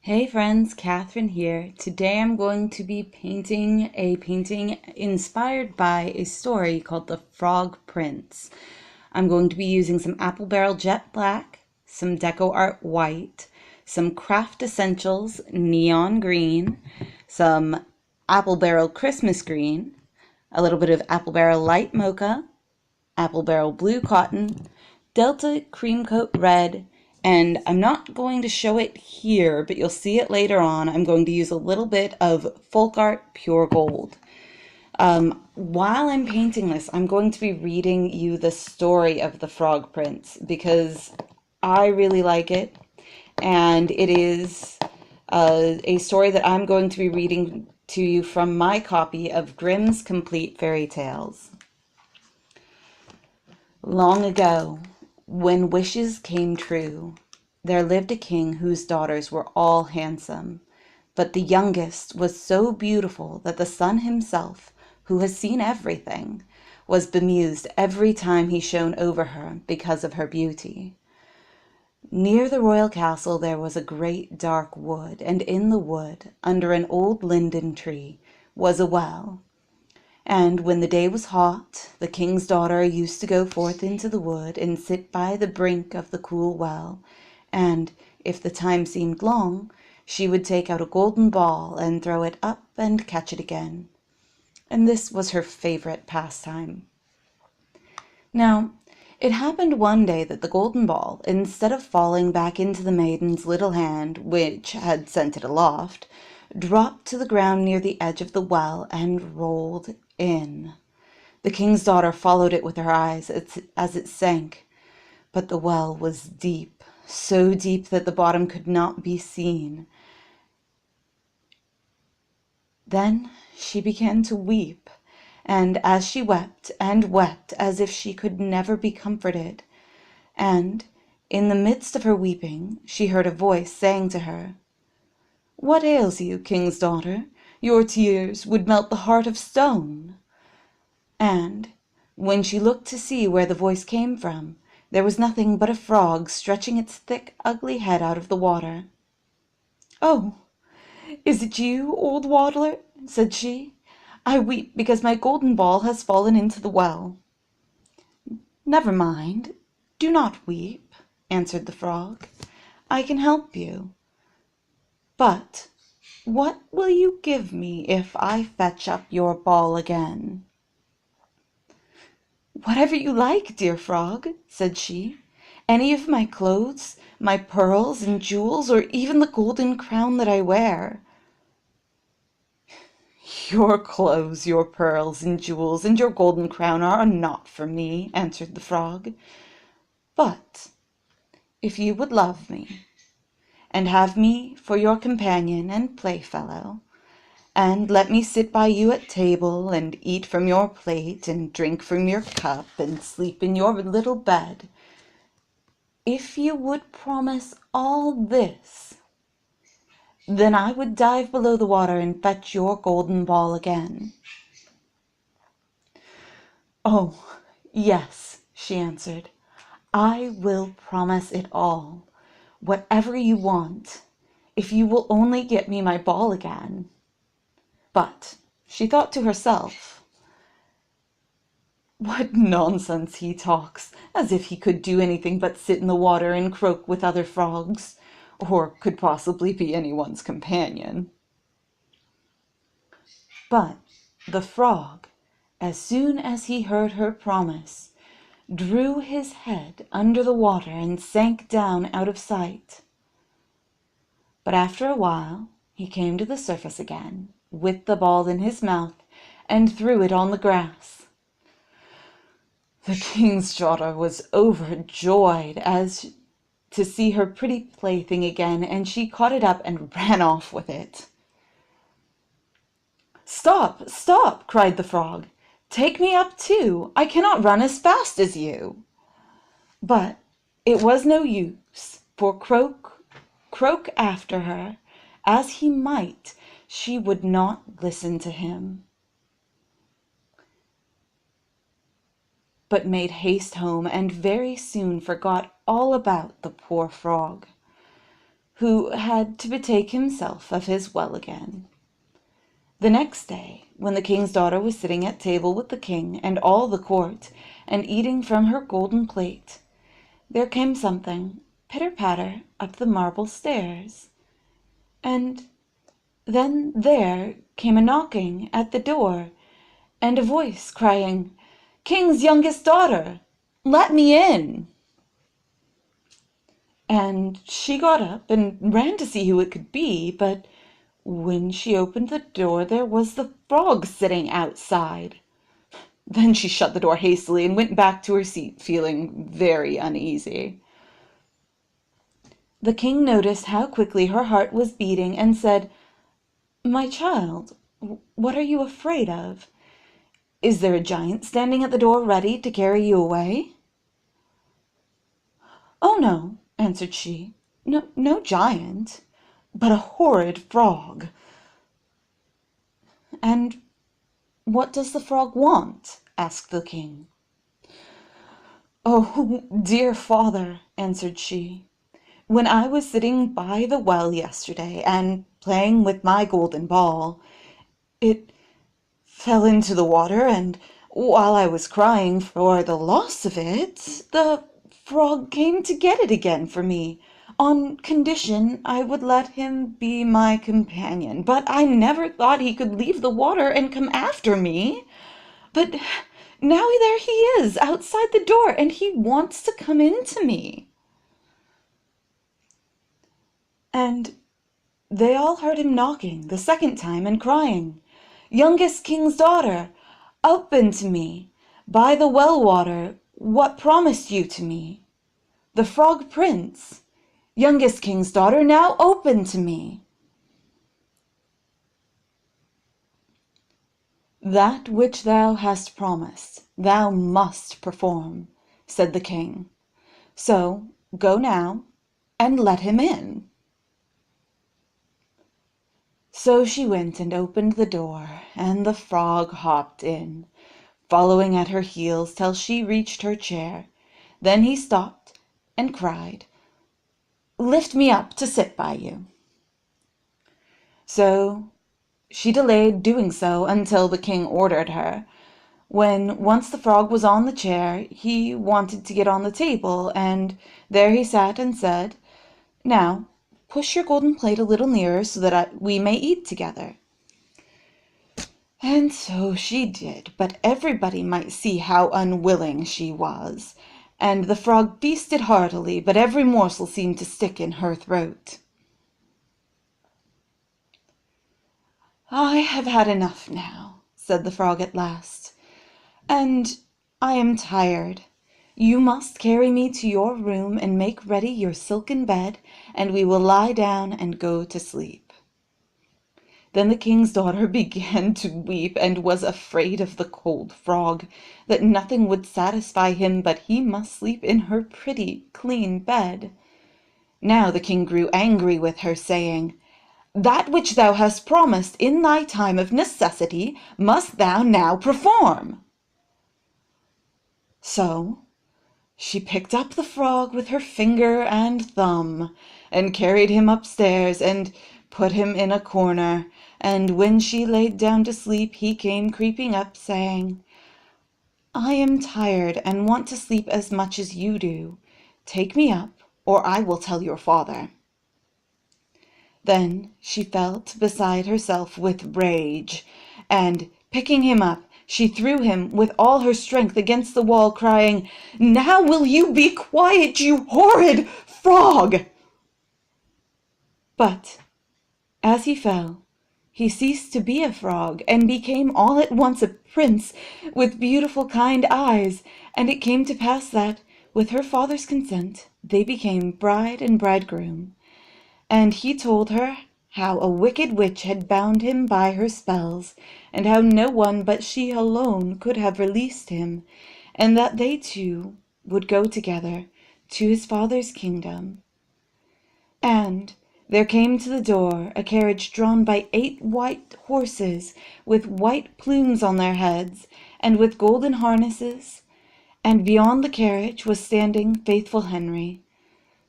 Hey friends, Catherine here. Today I'm going to be painting a painting inspired by a story called The Frog Prince. I'm going to be using some Apple Barrel Jet Black, some Deco Art White, some Craft Essentials Neon Green, some Apple Barrel Christmas Green, a little bit of Apple Barrel Light Mocha, Apple Barrel Blue Cotton, Delta Cream Coat Red, and I'm not going to show it here, but you'll see it later on. I'm going to use a little bit of Folk Art Pure Gold. While I'm painting this, I'm going to be reading you the story of the Frog Prince because I really like it, and it is a story that I'm going to be reading to you from my copy of Grimm's Complete Fairy Tales. Long ago, when wishes came true, there lived a king whose daughters were all handsome, but the youngest was so beautiful that the sun himself, who has seen everything, was bemused every time he shone over her because of her beauty. Near the royal castle there was a great dark wood, and in the wood, under an old linden tree, was a well. And when the day was hot, the king's daughter used to go forth into the wood and sit by the brink of the cool well, and, if the time seemed long, she would take out a golden ball and throw it up and catch it again. And this was her favorite pastime. Now, it happened one day that the golden ball, instead of falling back into the maiden's little hand, which had sent it aloft, dropped to the ground near the edge of the well and rolled in. The king's daughter followed it with her eyes as it sank, but the well was deep, so deep that the bottom could not be seen. Then she began to weep, and as she wept and wept as if she could never be comforted, and in the midst of her weeping she heard a voice saying to her, "What ails you, king's daughter? Your tears would melt the heart of stone." And when she looked to see where the voice came from, there was nothing but a frog stretching its thick, ugly head out of the water. "Oh, is it you, old waddler?" said she. "I weep because my golden ball has fallen into the well." "Never mind, do not weep," answered the frog. "I can help you. But what will you give me if I fetch up your ball again?" "Whatever you like, dear frog," said she. "Any of my clothes, my pearls and jewels, or even the golden crown that I wear." "Your clothes, your pearls and jewels, and your golden crown are not for me," answered the frog. "But if you would love me, and have me for your companion and playfellow, and let me sit by you at table, and eat from your plate, and drink from your cup, and sleep in your little bed, if you would promise all this, then I would dive below the water and fetch your golden ball again." "Oh, yes," she answered, "I will promise it all, whatever you want, if you will only get me my ball again." But she thought to herself, "What nonsense he talks, as if he could do anything but sit in the water and croak with other frogs, or could possibly be anyone's companion." But the frog, as soon as he heard her promise, drew his head under the water and sank down out of sight. But after a while he came to the surface again, with the ball in his mouth, and threw it on the grass. The king's daughter was overjoyed as to see her pretty plaything again, and she caught it up and ran off with it. "Stop, stop!" cried the frog. "Take me up too. I cannot run as fast as you." But it was no use, for croak after her as he might, she would not listen to him, but made haste home, and very soon forgot all about the poor frog. who had to betake himself of his well again. The next day, when the king's daughter was sitting at table with the king and all the court, and eating from her golden plate, there came something, pitter-patter, up the marble stairs. And then there came a knocking at the door, and a voice crying, "King's youngest daughter, let me in!" And she got up and ran to see who it could be, but when she opened the door there was the frog sitting outside. Then she shut the door hastily and went back to her seat, feeling very uneasy. The king noticed how quickly her heart was beating and said, "My child, what are you afraid of? Is there a giant standing at the door ready to carry you away?" "Oh, no," answered she, no giant, but a horrid frog." "And what does the frog want?" asked the king. "Oh, dear father," answered she, "when I was sitting by the well yesterday and playing with my golden ball, it fell into the water, and while I was crying for the loss of it, the frog came to get it again for me, on condition I would let him be my companion. But I never thought he could leave the water and come after me. But now there he is outside the door, and he wants to come into me." And they all heard him knocking the second time and crying, "Youngest king's daughter, open to me, by the well water, what promised you to me? The frog prince, youngest king's daughter, now open to me." "That which thou hast promised, thou must perform," said the king. "So go now and let him in." So she went and opened the door, and the frog hopped in, following at her heels till she reached her chair. Then he stopped and cried, "Lift me up to sit by you." So she delayed doing so until the king ordered her. When once the frog was on the chair, he wanted to get on the table, and there he sat and said, "Now, push your golden plate a little nearer so that we may eat together." And so she did, but everybody might see how unwilling she was, and the frog feasted heartily, but every morsel seemed to stick in her throat. "I have had enough now," said the frog at last, "and I am tired. You must carry me to your room and make ready your silken bed, and we will lie down and go to sleep." Then the king's daughter began to weep, and was afraid of the cold frog, that nothing would satisfy him but he must sleep in her pretty, clean bed. Now the king grew angry with her, saying, "That which thou hast promised in thy time of necessity must thou now perform." So she picked up the frog with her finger and thumb, and carried him upstairs, and put him in a corner, and when she laid down to sleep, he came creeping up, saying, "I am tired, and want to sleep as much as you do. Take me up, or I will tell your father." Then she felt beside herself with rage, and, picking him up, she threw him with all her strength against the wall, crying, "Now will you be quiet, you horrid frog!" But as he fell, he ceased to be a frog, and became all at once a prince with beautiful kind eyes, and it came to pass that, with her father's consent, they became bride and bridegroom. And he told her how a wicked witch had bound him by her spells, and how no one but she alone could have released him, and that they two would go together to his father's kingdom. And there came to the door a carriage drawn by 8 white horses, with white plumes on their heads, and with golden harnesses, and beyond the carriage was standing faithful Henry,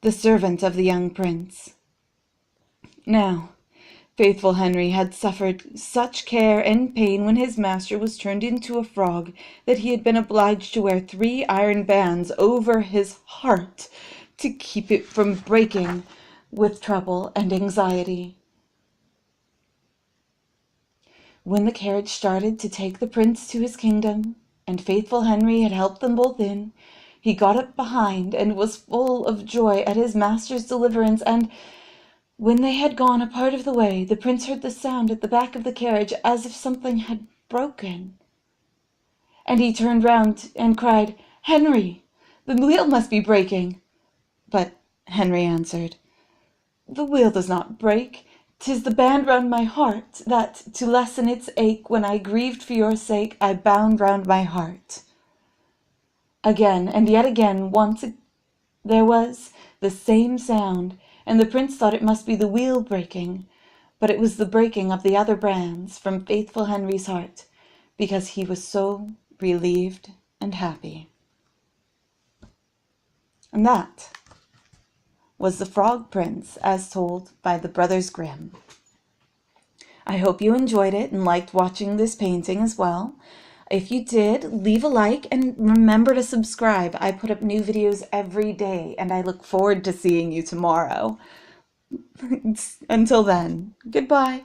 the servant of the young prince. Now, faithful Henry had suffered such care and pain when his master was turned into a frog that he had been obliged to wear 3 iron bands over his heart to keep it from breaking with trouble and anxiety. When the carriage started to take the prince to his kingdom, and faithful Henry had helped them both in, he got up behind and was full of joy at his master's deliverance, and when they had gone a part of the way, the prince heard the sound at the back of the carriage as if something had broken. And he turned round and cried, "Henry, the wheel must be breaking." But Henry answered, "The wheel does not break. 'Tis the band round my heart, that, to lessen its ache, when I grieved for your sake, I bound round my heart." Again and yet again, there was the same sound, and the prince thought it must be the wheel breaking, but it was the breaking of the other bands from faithful Henry's heart, because he was so relieved and happy. And that was The Frog Prince, as told by the Brothers Grimm. I hope you enjoyed it and liked watching this painting as well. If you did, leave a like and remember to subscribe. I put up new videos every day, and I look forward to seeing you tomorrow. Until then, goodbye.